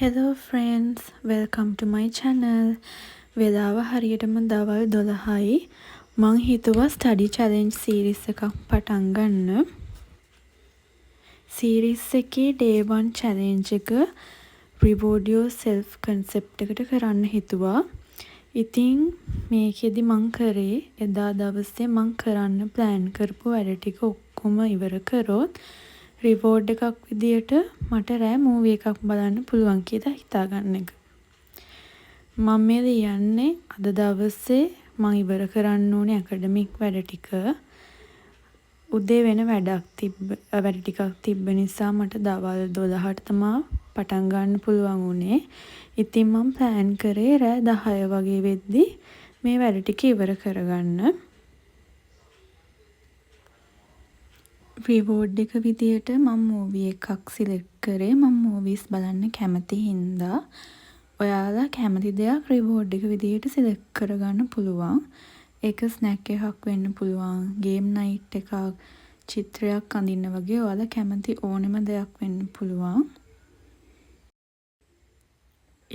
Hello friends, welcome to my channel. වෙලාව හරියටම දවල් 12යි. මං හිතුවා study challenge series එකක් පටන් ගන්න. series එකේ day 1 challenge එක reward yourself concept එකට කරන්න හිතුවා. ඉතින් මේකෙදි මං කරේ එදා දවසේ මං කරන්න plan කරපු වැඩ ටික ඔක්කොම ඉවර කරොත් රිවෝඩ් එකක් විදියට මට රෑ මූවි එකක් බලන්න පුළුවන් කියලා හිතාගන්න එක. මම මේ ලියන්නේ අද දවසේ මම ඉවර කරන්න ඕනේ ඇකඩමික් වැඩ ටික. උදේ වෙන වැඩ ටිකක් තිබ්බ නිසා මට දවල් 12ට තමයි පටන් ගන්න පුළුවන් උනේ. ඉතින් මම plan කරේ රෑ 10 වගේ වෙද්දි මේ වැඩ ටික ඉවර කරගන්න. රිවෝඩ් එක විදියට මම මූවි එකක් සිලෙක්ට් කරේ. මම මූවිස් බලන්න කැමති හින්දා ඔයාලා කැමති දෙයක් රිවෝඩ් එක විදියට සිලෙක්ට් කරගන්න පුළුවන්. ඒක ස්නැක් එකක් වෙන්න පුළුවන්, ගේම් නයිට් එකක්, චිත්‍රයක් අඳින්න වගේ ඔයාලා කැමති ඕනෙම දෙයක් වෙන්න පුළුවන්.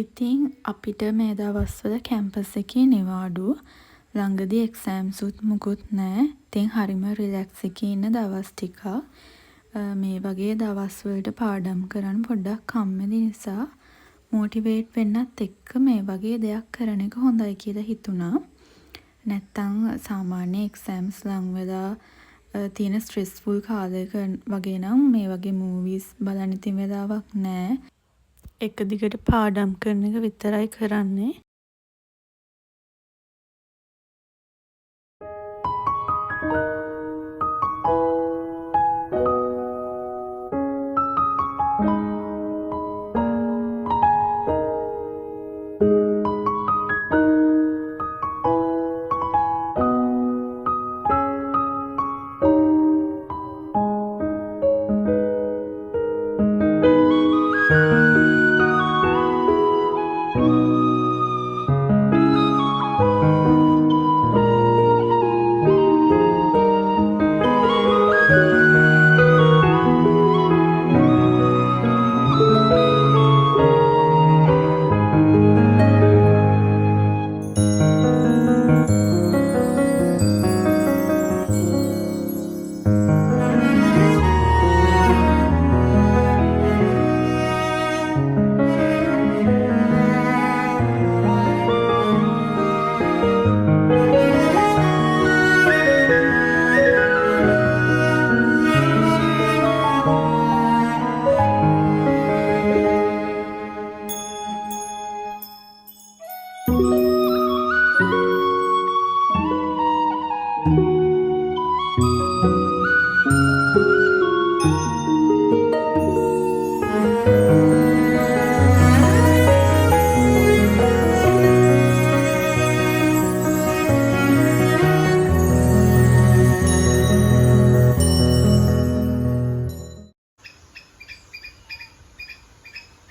ඉතින් අපිට මේ දවස්වල කැම්පස් එකේ නිවාඩු. ළඟදී එක්සෑම්ස් උත් මුකුත් නැහැ. ඉතින් හරිම රිලැක්ස් එකේ ඉන්න දවස් ටිකක්. මේ වගේ දවස් වලට පාඩම් කරන්න පොඩ්ඩක් කම්මැලි නිසා මොටිවේට් වෙන්නත් එක්ක මේ වගේ දෙයක් කරන එක හොඳයි කියලා හිතුණා. නැත්තම් සාමාන්‍ය එක්සෑම්ස් ලඟ වෙලා තියෙන ස්ට්‍රෙස්ෆුල් කාලයක වගේ නම් මේ වගේ මූවිස් බලන්න ඉතින් වෙලාවක් නැහැ. එක දිගට පාඩම් කරන එක විතරයි කරන්නේ.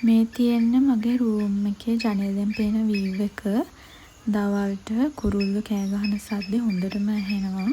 මේ තියෙන්නේ මගේ රූම් එකේ ජනෙලෙන් පේන view එක. දවල්ට කුරුල්ලෝ කෑ ගහන සද්දේ හොඳටම ඇහෙනවා.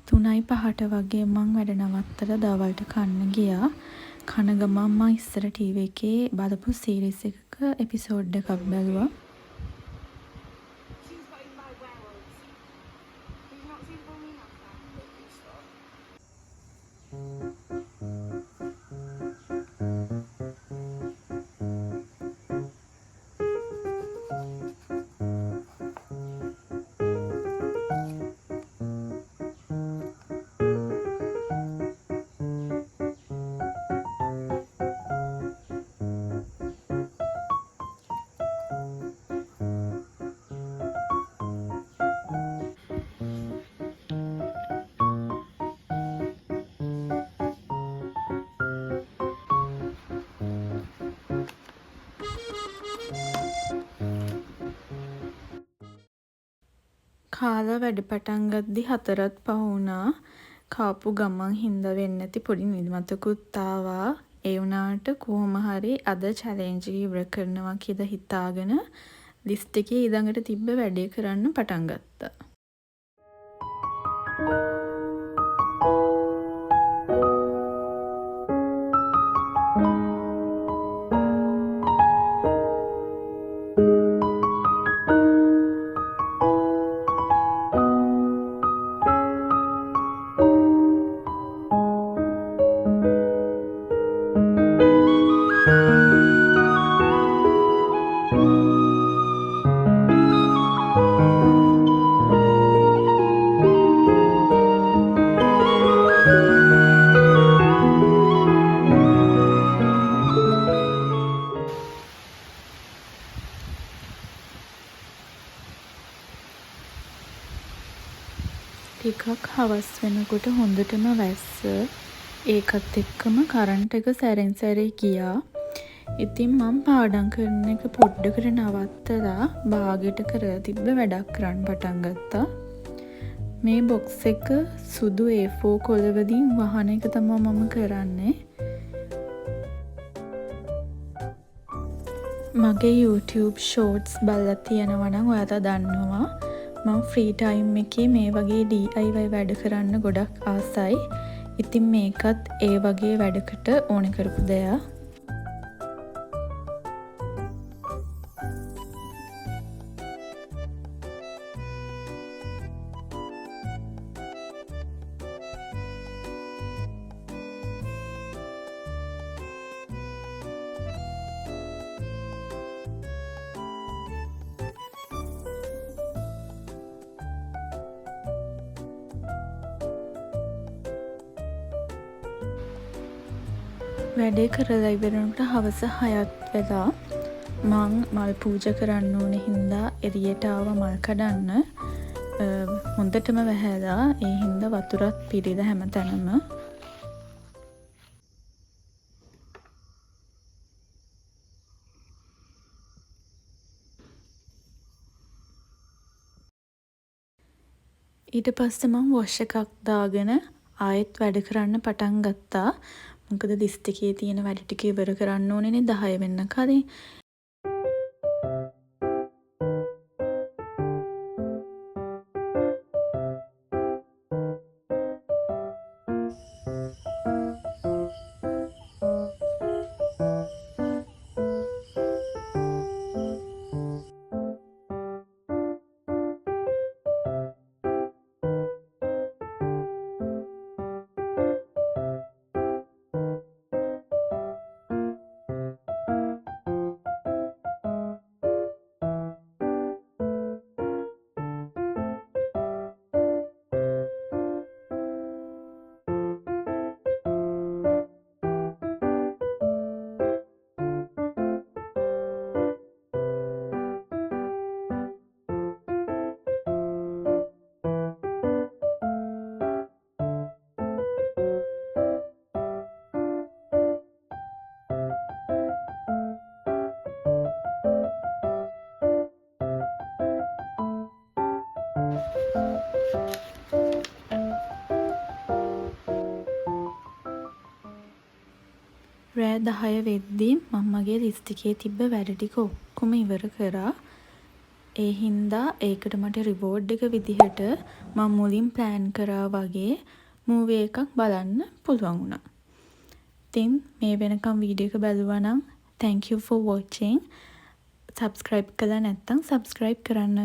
3:05 වගේ මං වැඩ නවත්තලා දවල්ට කන්න ගියා. කන ගමන් මං ඉස්සර ටීවී එකේ බලපු සීරීස් එකක එපිසෝඩ් එකක් බැලුවා. කාලා වැඩ පටන් ගද්දි 4ත් පහ වුණා. කාපු ගමන් හින්දා වෙන්නේ නැති පොඩි නිදිමතකුත් ආවා. ඒ වුණාට කොහොම හරි අද චැලෙන්ජ් එක ඉවර කරනවා කියලා හිතාගෙන ලිස්ට් එකේ ඊළඟට තිබ්බ වැඩේ කරන්න පටන් ගත්තා. ටිකක් හවස් වෙනකොට හොඳටම වැස්ස. ඒකත් එක්කම කරන්ට් එක සැරෙන් සැරේ ගියා. ඉතින් මම පාඩම් කරන එක පොඩ්ඩකට නවත්තලා බාගෙට කරලා තිබ්බ වැඩක් කරන්න පටන් ගත්තා. මේ බොක්ස් එක සුදු A4 කොළ වලින් වහන එක තමයි මම කරන්නේ. මගේ YouTube shorts බලලා තියෙනවා නම් ඔයාලා දන්නවා. මම ෆ්‍රී ටයිම් එකේ මේ වගේ DIY වැඩ කරන්න ගොඩක් ආසයි. ඉතින් මේකත් ඒ වගේ වැඩකට ඕන කරපු දෙයක්. වැඩේ කරලා ඉවරනකොට හවස 6ත් වෙලා. මං මල් පූජා කරන්න ඕනේ හින්දා එළියට ආවා මල් කඩන්න. හොඳටම වැහැලා ඒ හින්දා වතුරත් පිරීලා හැමතැනම. ඊට පස්සේ මම වොෂ් එකක් දාගෙන ආයෙත් වැඩ කරන්න පටන් ගත්තා. මොකද ලිස්ට් එකේ තියෙන වැඩ ටික ඉවර කරන්න ඕනේනේ 10 වෙන්න කලින්. රෑ 10 වෙද්දී මම මගේ ලිස්ට් එකේ තිබ්බ වැඩ ටික ඔක්කොම ඉවර කරා. ඒ හින්දා ඒකට මට රිවෝඩ් එක විදිහට මම මුලින් ප්ලෑන් කරා වගේ මූවී එකක් බලන්න පුළුවන් වුණා. ඉතින් මේ වෙනකම් වීඩියෝ එක බැලුවා නම් thank you for watching. subscribe කළා නැත්නම් subscribe කරන්න.